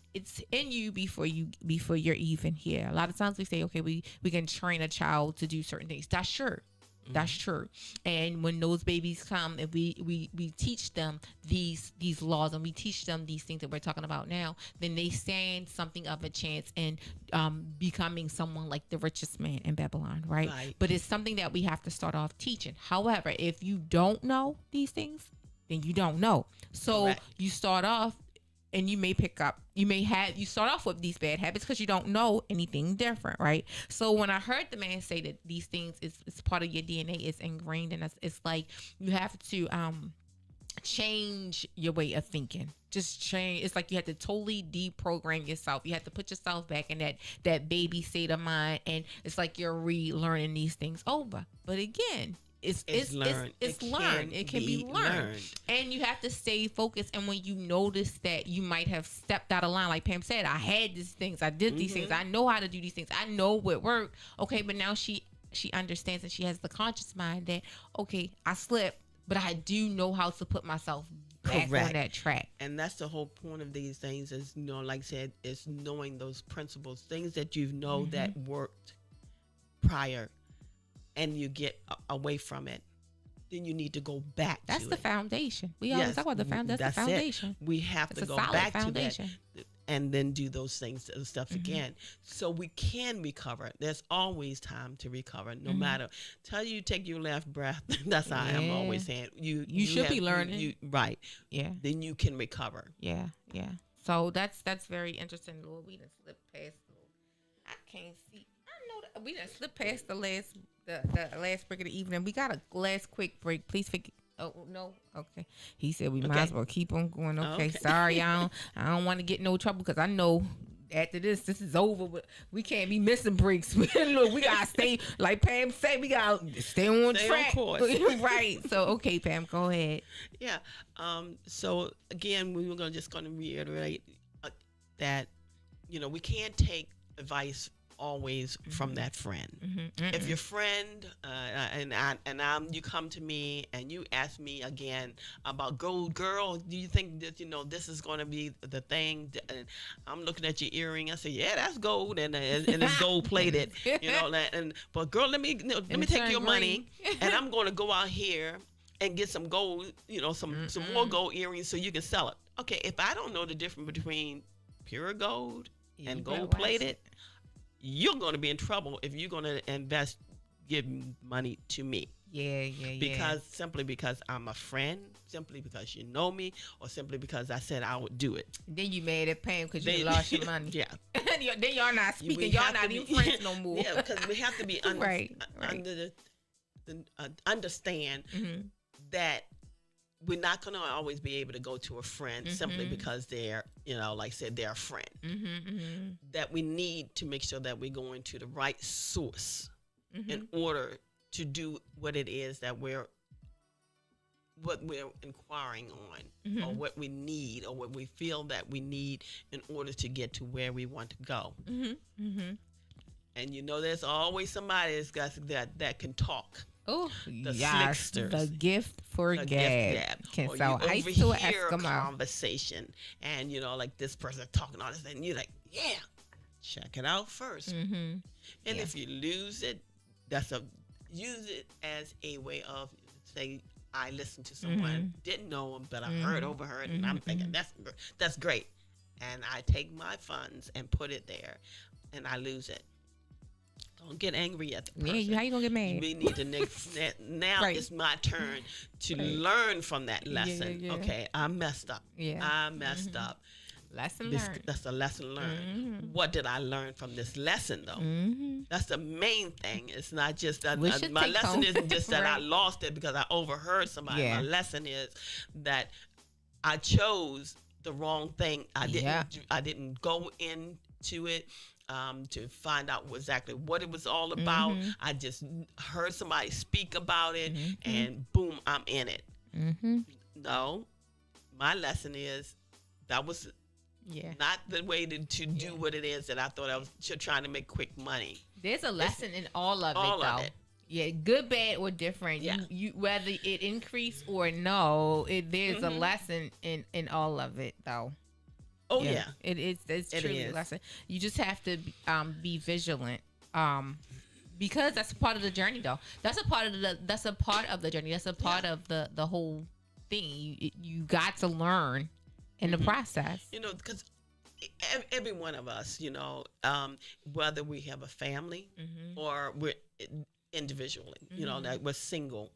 you before you're even here. A lot of times we say, okay, we can train a child to do certain things. That's sure. That's true. And when those babies come, and we teach them these laws, and we teach them these things that we're talking about now, then they stand something of a chance in becoming someone like the richest man in Babylon, right? But it's something that we have to start off teaching. However, if you don't know these things, then you don't know. So Correct. you start off, and you start off with these bad habits because you don't know anything different, right? So when I heard the man say that these things is part of your DNA, it's ingrained in us, it's like you have to change your way of thinking. Just change. It's like you have to totally deprogram yourself. You have to put yourself back in that baby state of mind, and it's like you're relearning these things over. But again, it's learned. It can be learned. And you have to stay focused. And when you notice that you might have stepped out of line, like Pam said, I had these things, I did these things, I know how to do these things, I know what worked. Okay, but now she understands, and she has the conscious mind that, okay, I slipped, but I do know how to put myself back on that track. And that's the whole point of these things, is like I said, is knowing those principles, things that that worked prior, and you get away from it, then you need to go back That's to the it. foundation. We always talk about the foundation. That's the foundation. It. We have to go back to that, and then do those things, stuff again, so we can recover. There's always time to recover, no matter. Till you take your last breath. That's how I'm always saying. You should be learning. Right. Yeah. Then you can recover. Yeah. So that's very interesting. Lord, we done slipped past. I can't see. I know that we done slipped past the last break of the evening. We got a last quick break. Please forget. Oh no. Okay. He said we might as well keep on going. Okay. Sorry, I don't want to get no trouble, because I know after this is over, but we can't be missing breaks. Look, we gotta stay, like Pam said, we gotta stay on track. Right. So okay, Pam, go ahead. Yeah. So again, we were just gonna reiterate that we can't take advice always from that friend. If your friend you come to me and you ask me again about gold, girl, do you think that this is going to be the thing? And I'm looking at your earring. I say, yeah, that's gold, and it's gold plated. But girl, let me take your money, and I'm going to go out here and get some gold, some more gold earrings so you can sell it. Okay, if I don't know the difference between pure gold and gold plated, you're going to be in trouble if you're going to give money to me. Yeah. Simply because I'm a friend, simply because you know me, or simply because I said I would do it. Then you mad at Pam because you lost your money. Yeah. Then y'all not speaking. Y'all not even friends no more. Yeah, because we have to be understand that we're not going to always be able to go to a friend simply because they're, like I said, they're a friend. That we need to make sure that we're going to the right source in order to do what it is that we're inquiring on, or what we need, or what we feel that we need in order to get to where we want to go. And there's always somebody that's got that can talk. Oh, The yes, slicksters. the gift for The gab. gift Can Or sell you ice to an overhear a Eskimo. conversation, and like this person talking all this, and you're like, yeah, check it out first. And if you lose it, use it as a way of say, I listened to someone, didn't know them, but I overheard, and I'm thinking that's great, and I take my funds and put it there, and I lose it. Don't get angry at the person. Yeah, how you gonna get mad? We need to now Right. it's my turn to learn from that lesson. Yeah. Okay, I messed up. Yeah. I messed up. Lesson learned. That's a lesson learned. What did I learn from this lesson, though? That's the main thing. It's not just that We should my take lesson home. isn't just that I Right. lost it because I overheard somebody. Yeah. My lesson is that I chose the wrong thing. I didn't go into it to find out exactly what it was all about. I just heard somebody speak about it, and boom, I'm in it. No, my lesson is that was not the way to do what it is that I thought I was trying to make quick money. There's a lesson in all of all it, though. of it. Yeah, good, bad, or different. Yeah. You whether it increase or no, there's a lesson in all of it, though. Oh yeah. It's It truly is. a lesson. You just have to be vigilant. Because that's a part of the journey, though. That's a part of the journey. That's a part of the whole thing. You got to learn in the process. Because every one of us, whether we have a family or we're individually, that we're single,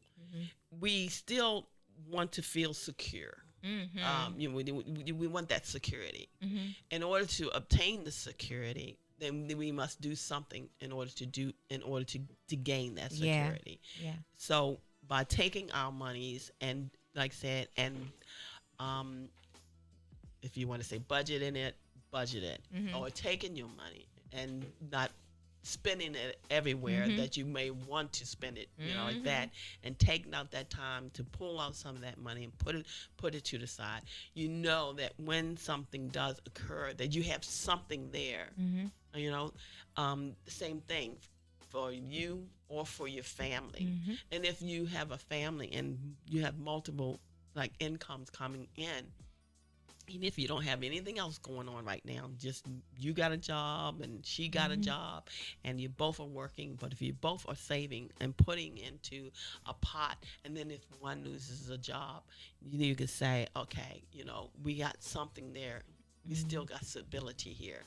we still want to feel secure. We want that security. In order to obtain the security, then we must do something in order to gain that security. Yeah. So by taking our monies and, like I said, and if you want to say budget it, or taking your money and not spending it everywhere that you may want to spend it, like that, and taking out that time to pull out some of that money and put it to the side. That when something does occur, that you have something there. Same thing for you or for your family. And if you have a family and you have multiple incomes coming in, even if you don't have anything else going on right now, just you got a job and she got a job and you both are working, but if you both are saving and putting into a pot, and then if one loses a job, you can say, okay, we got something there. We still got stability here.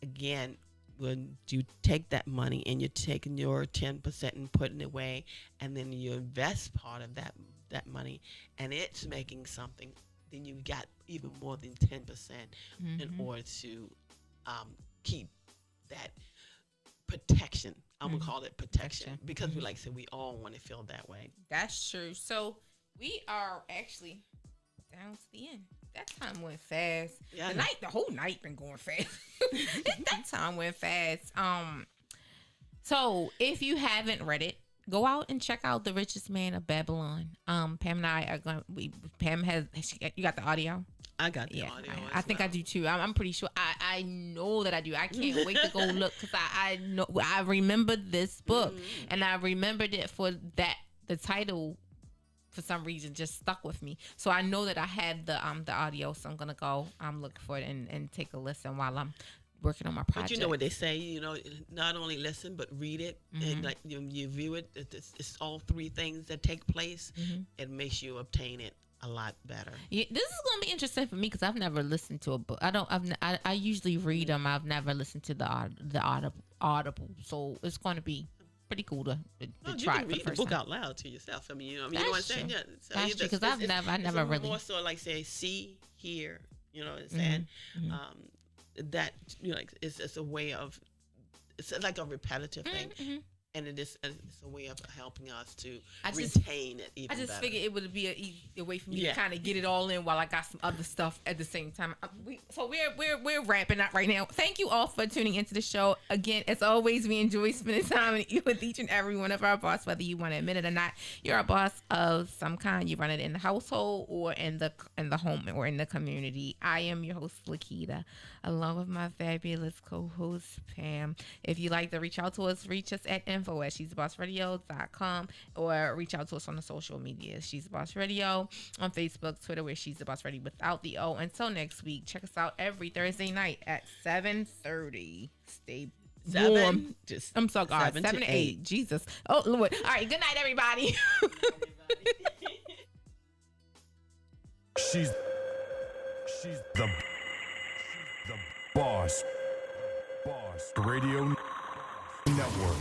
Again, when you take that money and you're taking your 10% and putting it away, and then you invest part of that money and it's making something, then you got even more than 10% in order to keep that protection. I'm going to call it protection because we like I said, we all want to feel that way. That's true. So we are actually down to the end. That time went fast. Yeah, the whole night been going fast. That time went fast. So if you haven't read it, go out and check out The Richest Man of Babylon. Pam and I are going. You got the audio? I got the audio. I think I do too. I'm pretty sure. I know that I do. I can't wait to go look because I know I remember this book and I remembered it for that. The title, for some reason, just stuck with me. So I know that I have the audio. So I'm gonna go. I'm looking for it and take a listen while I'm working on my project. But you know what they say, not only listen but read it, and you view it. It's all three things that take place. It makes you obtain it a lot better. Yeah, this is gonna be interesting for me because I've never listened to a book. I usually read them. I've never listened to the audible. So it's going to be pretty cool to you try can it for read the the first book time. out loud to yourself. You know what I'm That's saying? true. Yeah, so That's true because I never it's really. more so like say see, hear. You know what I'm saying? That it's a way of, it's like a repetitive thing. and it's a way of helping us to I just- retain it even I just better. figured it would be a way for me Yeah. to kind of get it all in while I got some other stuff at the same time. We're wrapping up right now. Thank you all for tuning into the show. Again, as always, we enjoy spending time with each and every one of our boss, whether you want to admit it or not. You're a boss of some kind. You run it in the household or in the home or in the community. I am your host, Lakita, along with my fabulous co-host, Pam. If you'd like to reach out to us, reach us at info@she'sthebossradio.com or reach out to us on the social media. She's the Boss Radio on Facebook, Twitter, where She's the Boss Radio without the O. Until next week, check us out every Thursday night at 7:30. Stay warm. I'm so God. 7 to 8. Jesus. Oh Lord. All right. Good night, everybody. She's the boss. Radio Network.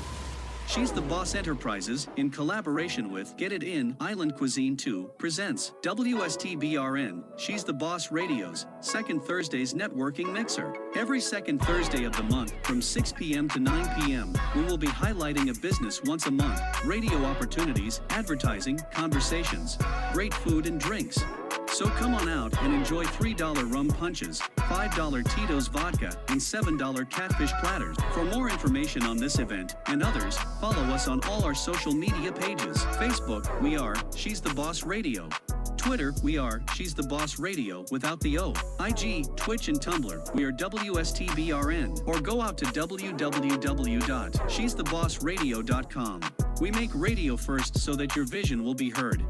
She's the Boss Enterprises, in collaboration with Get It In, Island Cuisine 2, presents WSTBRN, She's the Boss Radio's second Thursday's networking mixer. Every second Thursday of the month from 6 p.m. to 9 p.m., we will be highlighting a business once a month, radio opportunities, advertising, conversations, great food and drinks. So come on out and enjoy $3 rum punches, $5 Tito's vodka, and $7 catfish platters. For more information on this event and others, follow us on all our social media pages. Facebook, we are She's the Boss Radio. Twitter, we are She's the Boss Radio without the O. IG, Twitch, and Tumblr, we are WSTBRN. Or go out to www.she'sthebossradio.com. We make radio first so that your vision will be heard.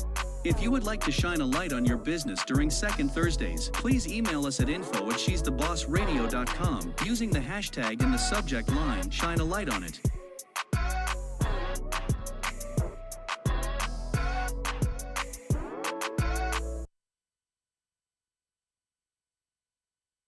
If you would like to shine a light on your business during Second Thursdays, please email us at info@she'sthebossradio.com using the hashtag in the subject line, shine a light on it.